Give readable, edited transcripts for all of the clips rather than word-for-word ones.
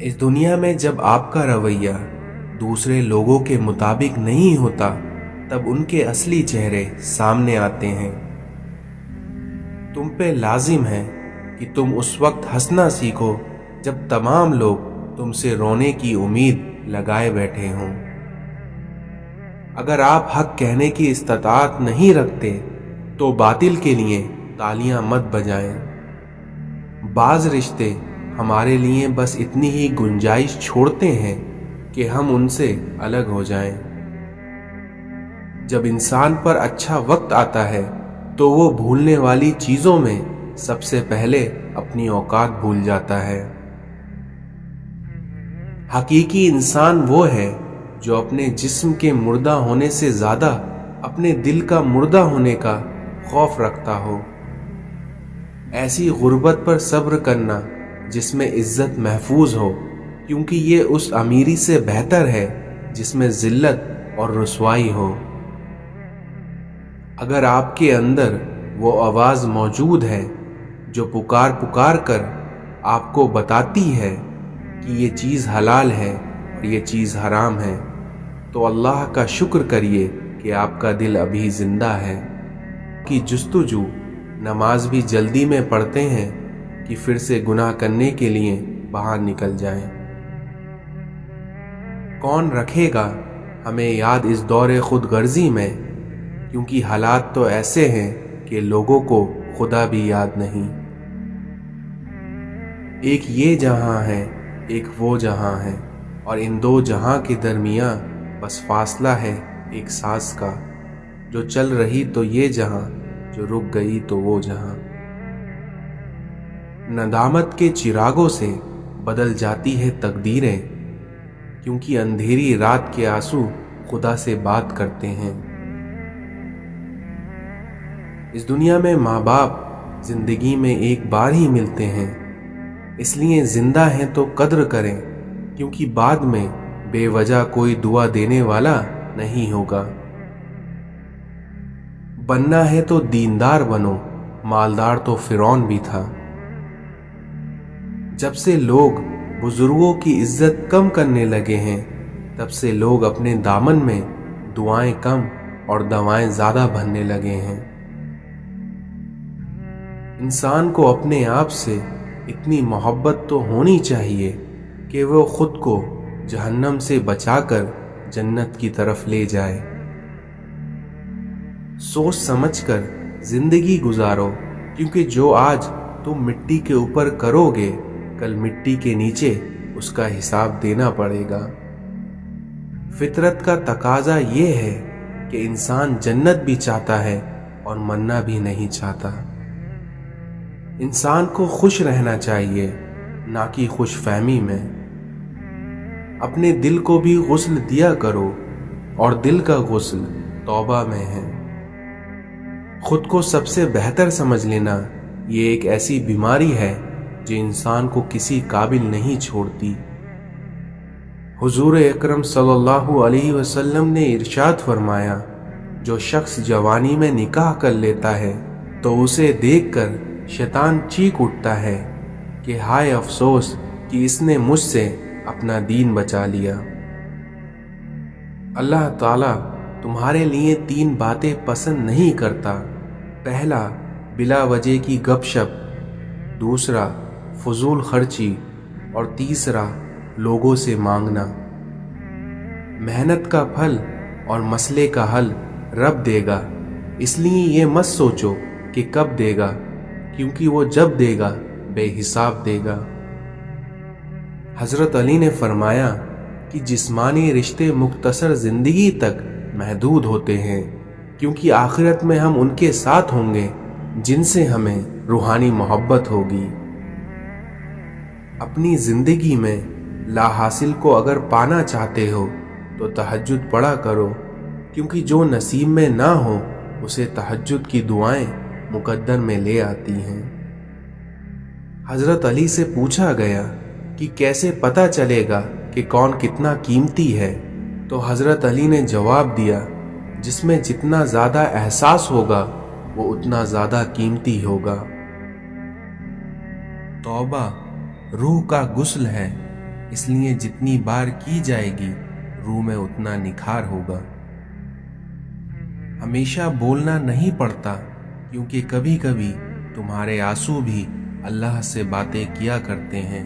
اس دنیا میں جب آپ کا رویہ دوسرے لوگوں کے مطابق نہیں ہوتا تب ان کے اصلی چہرے سامنے آتے ہیں۔ تم پہ لازم ہے کہ تم اس وقت ہنسنا سیکھو جب تمام لوگ تم سے رونے کی امید لگائے بیٹھے ہوں۔ اگر آپ حق کہنے کی استطاعت نہیں رکھتے تو باطل کے لیے تالیاں مت بجائیں۔ بعض رشتے ہمارے لیے بس اتنی ہی گنجائش چھوڑتے ہیں کہ ہم ان سے الگ ہو جائیں۔ جب انسان پر اچھا وقت آتا ہے تو وہ بھولنے والی چیزوں میں سب سے پہلے اپنی اوقات بھول جاتا ہے۔ حقیقی انسان وہ ہے جو اپنے جسم کے مردہ ہونے سے زیادہ اپنے دل کا مردہ ہونے کا خوف رکھتا ہو۔ ایسی غربت پر صبر کرنا جس میں عزت محفوظ ہو، کیونکہ یہ اس امیری سے بہتر ہے جس میں ذلت اور رسوائی ہو۔ اگر آپ کے اندر وہ آواز موجود ہے جو پکار پکار کر آپ کو بتاتی ہے کہ یہ چیز حلال ہے اور یہ چیز حرام ہے، تو اللہ کا شکر کریے کہ آپ کا دل ابھی زندہ ہے۔ کہ جستجو نماز بھی جلدی میں پڑھتے ہیں کہ پھر سے گناہ کرنے کے لیے باہر نکل جائیں۔ کون رکھے گا ہمیں یاد اس دور خود غرضی میں، کیونکہ حالات تو ایسے ہیں کہ لوگوں کو خدا بھی یاد نہیں۔ ایک یہ جہاں ہے، ایک وہ جہاں ہے، اور ان دو جہاں کے درمیان بس فاصلہ ہے ایک سانس کا۔ جو چل رہی تو یہ جہاں، جو رک گئی تو وہ جہاں۔ ندامت کے چراغوں سے بدل جاتی ہے تقدیریں، کیونکہ اندھیری رات کے آنسو خدا سے بات کرتے ہیں۔ اس دنیا میں ماں باپ زندگی میں ایک بار ہی ملتے ہیں، اس لیے زندہ ہیں تو قدر کریں، کیونکہ بعد میں بے وجہ کوئی دعا دینے والا نہیں ہوگا۔ بننا ہے تو دیندار بنو، مالدار تو فرعون بھی تھا۔ جب سے لوگ بزرگوں کی عزت کم کرنے لگے ہیں، تب سے لوگ اپنے دامن میں دعائیں کم اور دوائیں زیادہ بھرنے لگے ہیں۔ انسان کو اپنے آپ سے اتنی محبت تو ہونی چاہیے کہ وہ خود کو جہنم سے بچا کر جنت کی طرف لے جائے۔ سوچ سمجھ کر زندگی گزارو، کیونکہ جو آج تم مٹی کے اوپر کرو گے کل مٹی کے نیچے اس کا حساب دینا پڑے گا۔ فطرت کا تقاضا یہ ہے کہ انسان جنت بھی چاہتا ہے اور مرنا بھی نہیں چاہتا۔ انسان کو خوش رہنا چاہیے، نہ کہ خوش فہمی میں۔ اپنے دل کو بھی غسل دیا کرو، اور دل کا غسل توبہ میں ہے۔ خود کو سب سے بہتر سمجھ لینا یہ ایک ایسی بیماری ہے جو انسان کو کسی قابل نہیں چھوڑتی۔ حضور اکرم صلی اللہ علیہ وسلم نے ارشاد فرمایا، جو شخص جوانی میں نکاح کر لیتا ہے تو اسے دیکھ کر شیطان چیخ اٹھتا ہے کہ ہائے افسوس کہ اس نے مجھ سے اپنا دین بچا لیا۔ اللہ تعالیٰ تمہارے لیے 3 باتیں پسند نہیں کرتا۔ پہلا، بلا وجہ کی گپ شپ، دوسرا فضول خرچی، اور تیسرا لوگوں سے مانگنا۔ محنت کا پھل اور مسئلے کا حل رب دے گا، اس لیے یہ مت سوچو کہ کب دے گا، کیونکہ وہ جب دے گا بے حساب دے گا۔ حضرت علی نے فرمایا کہ جسمانی رشتے مختصر زندگی تک محدود ہوتے ہیں، کیونکہ آخرت میں ہم ان کے ساتھ ہوں گے جن سے ہمیں روحانی محبت ہوگی۔ اپنی زندگی میں لا حاصل کو اگر پانا چاہتے ہو تو تہجد پڑھا کرو، کیونکہ جو نصیب میں نہ ہو اسے تہجد کی دعائیں مقدر میں لے آتی ہیں۔ حضرت علی سے پوچھا گیا کہ کیسے پتہ چلے گا کہ کون کتنا قیمتی ہے، تو حضرت علی نے جواب دیا، جس میں جتنا زیادہ احساس ہوگا وہ اتنا زیادہ قیمتی ہوگا۔ توبہ روح کا غسل ہے، اس لیے جتنی بار کی جائے گی روح میں اتنا نکھار ہوگا۔ ہمیشہ بولنا نہیں پڑتا، کیونکہ کبھی کبھی تمہارے آنسو بھی اللہ سے باتیں کیا کرتے ہیں۔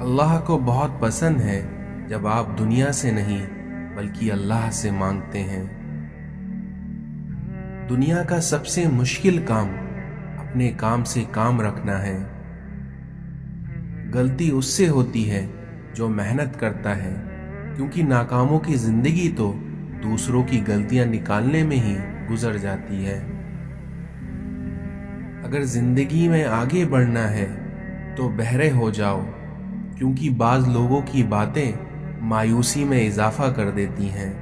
اللہ کو بہت پسند ہے جب آپ دنیا سے نہیں بلکہ اللہ سے مانگتے ہیں۔ دنیا کا سب سے مشکل کام اپنے کام سے کام رکھنا ہے۔ غلطی اس سے ہوتی ہے جو محنت کرتا ہے، کیونکہ ناکاموں کی زندگی تو دوسروں کی غلطیاں نکالنے میں ہی گزر جاتی ہے۔ اگر زندگی میں آگے بڑھنا ہے تو بہرے ہو جاؤ، کیونکہ بعض لوگوں کی باتیں مایوسی میں اضافہ کر دیتی ہیں۔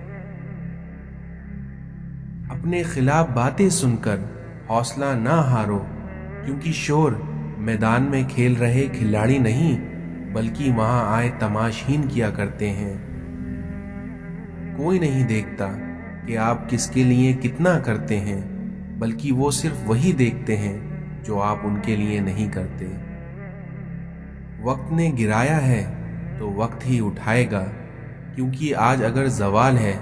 اپنے خلاف باتیں سن کر حوصلہ نہ ہارو، کیونکہ شور میدان میں کھیل رہے کھلاڑی نہیں بلکہ وہاں آئے تماشین کیا کرتے ہیں۔ کوئی نہیں دیکھتا کہ آپ کس کے لیے کتنا کرتے ہیں، بلکہ وہ صرف وہی دیکھتے ہیں جو آپ ان کے لیے نہیں کرتے۔ وقت نے گرایا ہے تو وقت ہی اٹھائے گا، کیونکہ آج اگر زوال ہے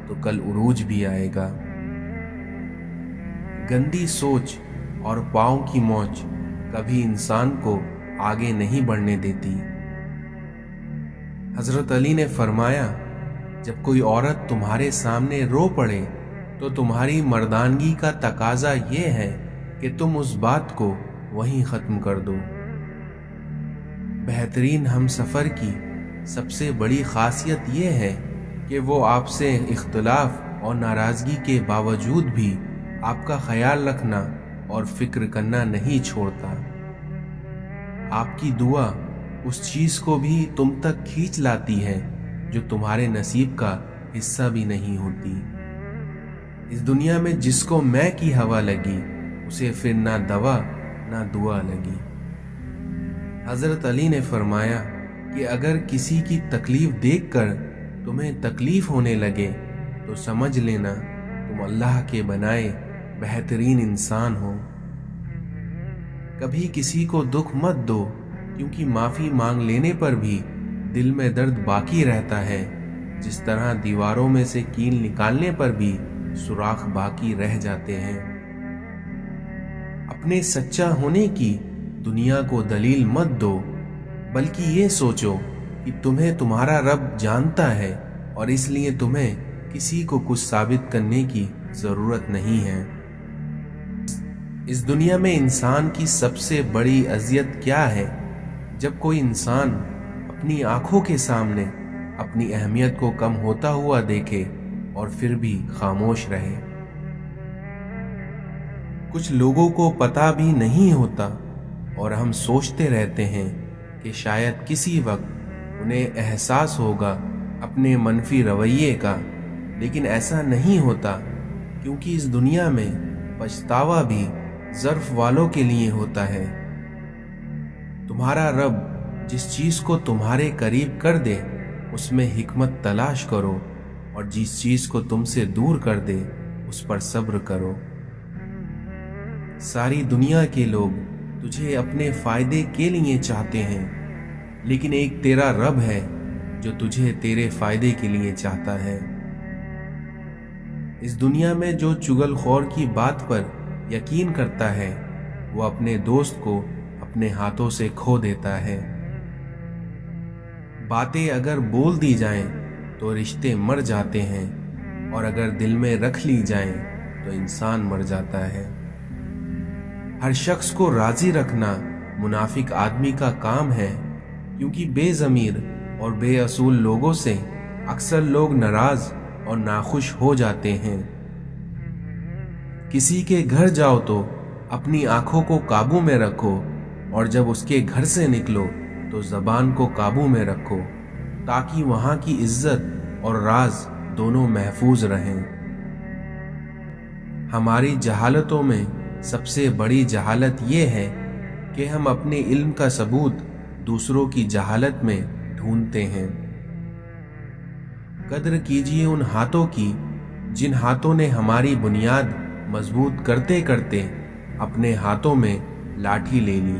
تو کل عروج بھی آئے گا۔ گندی سوچ اور پاؤں کی موچ کبھی انسان کو آگے نہیں بڑھنے دیتی۔ حضرت علی نے فرمایا، جب کوئی عورت تمہارے سامنے رو پڑے تو تمہاری مردانگی کا تقاضا یہ ہے کہ تم اس بات کو وہیں ختم کر دو۔ بہترین ہم سفر کی سب سے بڑی خاصیت یہ ہے کہ وہ آپ سے اختلاف اور ناراضگی کے باوجود بھی آپ کا خیال رکھنا اور فکر کرنا نہیں چھوڑتا۔ آپ کی دعا اس چیز کو بھی تم تک کھینچ لاتی ہے جو تمہارے نصیب کا حصہ بھی نہیں ہوتی۔ اس دنیا میں جس کو میں کی ہوا لگی اسے پھر نہ دوا نہ دعا لگی۔ حضرت علی نے فرمایا کہ اگر کسی کی تکلیف دیکھ کر تمہیں تکلیف ہونے لگے تو سمجھ لینا تم اللہ کے بنائے بہترین انسان ہو۔ کبھی کسی کو دکھ مت دو، کیونکہ معافی مانگ لینے پر بھی دل میں درد باقی رہتا ہے، جس طرح دیواروں میں سے کیل نکالنے پر بھی سوراخ باقی رہ جاتے ہیں۔ اپنے سچا ہونے کی دنیا کو دلیل مت دو، بلکہ یہ سوچو کہ تمہیں تمہارا رب جانتا ہے اور اس لیے تمہیں کسی کو کچھ ثابت کرنے کی ضرورت نہیں ہے۔ اس دنیا میں انسان کی سب سے بڑی اذیت کیا ہے؟ جب کوئی انسان اپنی آنکھوں کے سامنے اپنی اہمیت کو کم ہوتا ہوا دیکھے اور پھر بھی خاموش رہے۔ کچھ لوگوں کو پتہ بھی نہیں ہوتا اور ہم سوچتے رہتے ہیں کہ شاید کسی وقت انہیں احساس ہوگا اپنے منفی رویے کا، لیکن ایسا نہیں ہوتا، کیونکہ اس دنیا میں پچھتاوا بھی ظرف والوں کے لیے ہوتا ہے۔ تمہارا رب جس چیز کو تمہارے قریب کر دے اس میں حکمت تلاش کرو، اور جس چیز کو تم سے دور کر دے اس پر صبر کرو۔ ساری دنیا کے لوگ تجھے اپنے فائدے کے لیے چاہتے ہیں، لیکن ایک تیرا رب ہے جو تجھے تیرے فائدے کے لیے چاہتا ہے۔ اس دنیا میں جو چغل خور کی بات پر یقین کرتا ہے وہ اپنے دوست کو اپنے ہاتھوں سے کھو دیتا ہے۔ باتیں اگر بول دی جائیں تو رشتے مر جاتے ہیں، اور اگر دل میں رکھ لی جائیں تو انسان مر جاتا ہے۔ ہر شخص کو راضی رکھنا منافق آدمی کا کام ہے، کیونکہ بے ضمیر اور بے اصول لوگوں سے اکثر لوگ ناراض اور ناخوش ہو جاتے ہیں۔ کسی کے گھر جاؤ تو اپنی آنکھوں کو قابو میں رکھو، اور جب اس کے گھر سے نکلو تو زبان کو قابو میں رکھو، تاکہ وہاں کی عزت اور راز دونوں محفوظ رہیں۔ ہماری جہالتوں میں سب سے بڑی جہالت یہ ہے کہ ہم اپنے علم کا ثبوت دوسروں کی جہالت میں ڈھونڈتے ہیں۔ قدر کیجیے ان ہاتھوں کی جن ہاتھوں نے ہماری بنیاد مضبوط کرتے کرتے اپنے ہاتھوں میں لاٹھی لے لی۔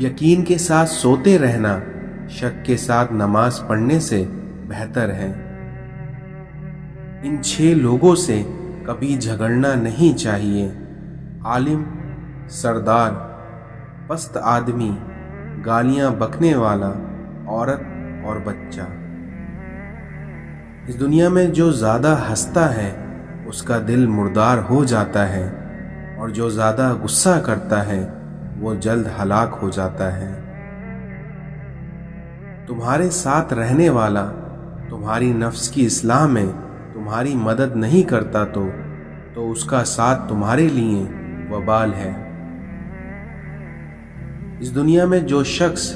یقین کے ساتھ سوتے رہنا شک کے ساتھ نماز پڑھنے سے بہتر ہے۔ ان 6 لوگوں سے کبھی جھگڑنا نہیں چاہیے: عالم، سردار، پست آدمی، گالیاں بکنے والا، عورت اور بچہ۔ اس دنیا میں جو زیادہ ہنستا ہے اس کا دل مردار ہو جاتا ہے، اور جو زیادہ غصہ کرتا ہے وہ جلد ہلاک ہو جاتا ہے۔ تمہارے ساتھ رہنے والا تمہاری نفس کی اصلاح میں تمہاری مدد نہیں کرتا تو اس کا ساتھ تمہارے لیے وبال ہے۔ اس دنیا میں جو شخص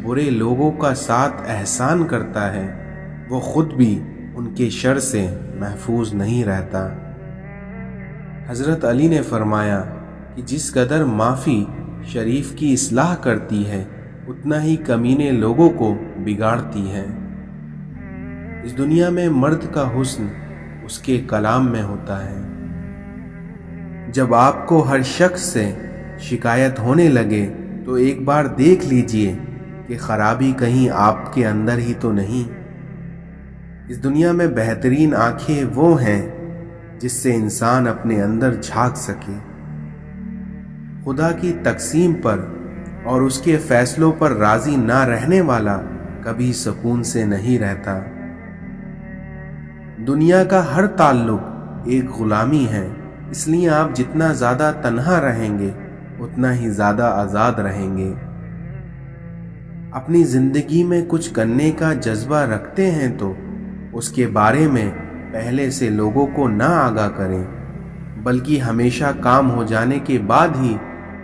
برے لوگوں کا ساتھ احسان کرتا ہے وہ خود بھی ان کے شر سے محفوظ نہیں رہتا۔ حضرت علی نے فرمایا کہ جس قدر معافی شریف کی اصلاح کرتی ہے اتنا ہی کمینے لوگوں کو بگاڑتی ہے۔ اس دنیا میں مرد کا حسن اس کے کلام میں ہوتا ہے۔ جب آپ کو ہر شخص سے شکایت ہونے لگے تو ایک بار دیکھ لیجئے کہ خرابی کہیں آپ کے اندر ہی تو نہیں۔ اس دنیا میں بہترین آنکھیں وہ ہیں جس سے انسان اپنے اندر جھانک سکے۔ خدا کی تقسیم پر اور اس کے فیصلوں پر راضی نہ رہنے والا کبھی سکون سے نہیں رہتا۔ دنیا کا ہر تعلق ایک غلامی ہے، اس لیے آپ جتنا زیادہ تنہا رہیں گے اتنا ہی زیادہ آزاد رہیں گے۔ اپنی زندگی میں کچھ کرنے کا جذبہ رکھتے ہیں تو اس کے بارے میں پہلے سے لوگوں کو نہ آگاہ کریں، بلکہ ہمیشہ کام ہو جانے کے بعد ہی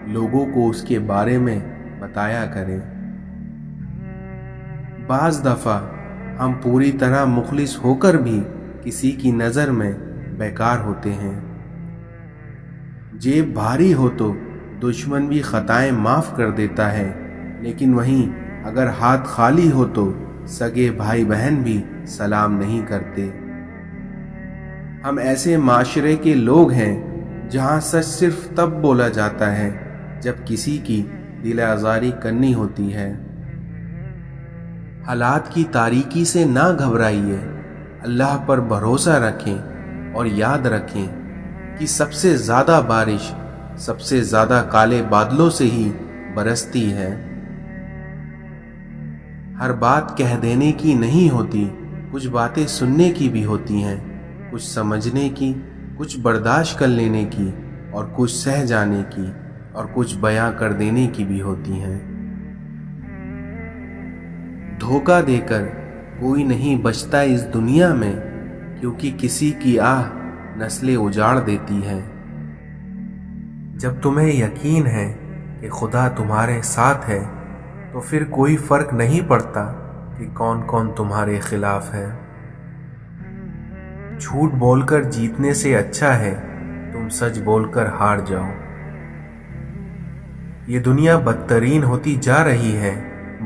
لوگوں کو اس کے بارے میں بتایا کریں۔ بعض دفعہ ہم پوری طرح مخلص ہو کر بھی کسی کی نظر میں بیکار ہوتے ہیں۔ جیب بھاری ہو تو دشمن بھی خطائیں معاف کر دیتا ہے، لیکن وہیں اگر ہاتھ خالی ہو تو سگے بھائی بہن بھی سلام نہیں کرتے۔ ہم ایسے معاشرے کے لوگ ہیں جہاں سچ صرف تب بولا جاتا ہے جب کسی کی دل آزاری کرنی ہوتی ہے۔ حالات کی تاریکی سے نہ گھبرائیے، اللہ پر بھروسہ رکھیں اور یاد رکھیں کہ سب سے زیادہ بارش سب سے زیادہ کالے بادلوں سے ہی برستی ہے۔ ہر بات کہہ دینے کی نہیں ہوتی، کچھ باتیں سننے کی بھی ہوتی ہیں، کچھ سمجھنے کی، کچھ برداشت کر لینے کی، اور کچھ سہ جانے کی، اور کچھ بیاں کر دینے کی بھی ہوتی ہیں۔ دھوکہ دے کر کوئی نہیں بچتا اس دنیا میں، کیونکہ کسی کی آہ نسلیں اجاڑ دیتی ہے۔ جب تمہیں یقین ہے کہ خدا تمہارے ساتھ ہے تو پھر کوئی فرق نہیں پڑتا کہ کون کون تمہارے خلاف ہے۔ جھوٹ بول کر جیتنے سے اچھا ہے تم سچ بول کر ہار جاؤ۔ یہ دنیا بدترین ہوتی جا رہی ہے،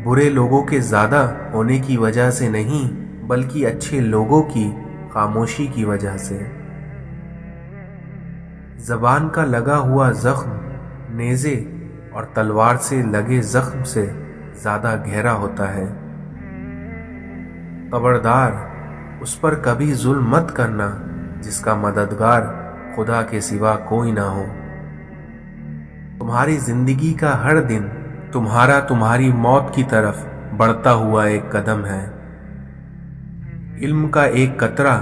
برے لوگوں کے زیادہ ہونے کی وجہ سے نہیں بلکہ اچھے لوگوں کی خاموشی کی وجہ سے۔ زبان کا لگا ہوا زخم نیزے اور تلوار سے لگے زخم سے زیادہ گہرا ہوتا ہے۔ خبردار، اس پر کبھی ظلم مت کرنا جس کا مددگار خدا کے سوا کوئی نہ ہو۔ تمہاری زندگی کا ہر دن تمہاری موت کی طرف بڑھتا ہوا ایک قدم ہے۔ علم کا ایک قطرہ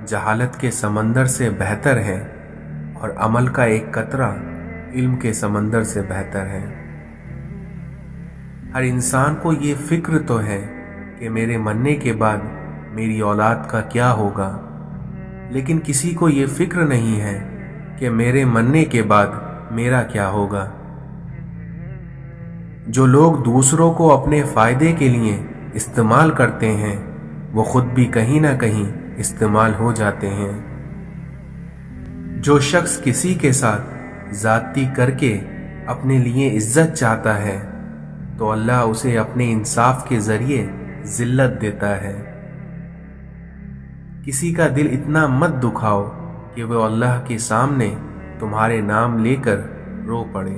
جہالت کے سمندر سے بہتر ہے، اور عمل کا ایک قطرہ علم کے سمندر سے بہتر ہے۔ ہر انسان کو یہ فکر تو ہے کہ میرے مرنے کے بعد میری اولاد کا کیا ہوگا، لیکن کسی کو یہ فکر نہیں ہے کہ میرے مرنے کے بعد میرا کیا ہوگا۔ جو لوگ دوسروں کو اپنے فائدے کے لیے استعمال کرتے ہیں وہ خود بھی کہیں نہ کہیں استعمال ہو جاتے ہیں۔ جو شخص کسی کے ساتھ زیادتی کر کے اپنے لیے عزت چاہتا ہے تو اللہ اسے اپنے انصاف کے ذریعے ذلت دیتا ہے۔ کسی کا دل اتنا مت دکھاؤ کہ وہ اللہ کے سامنے تمہارے نام لے کر رو پڑے۔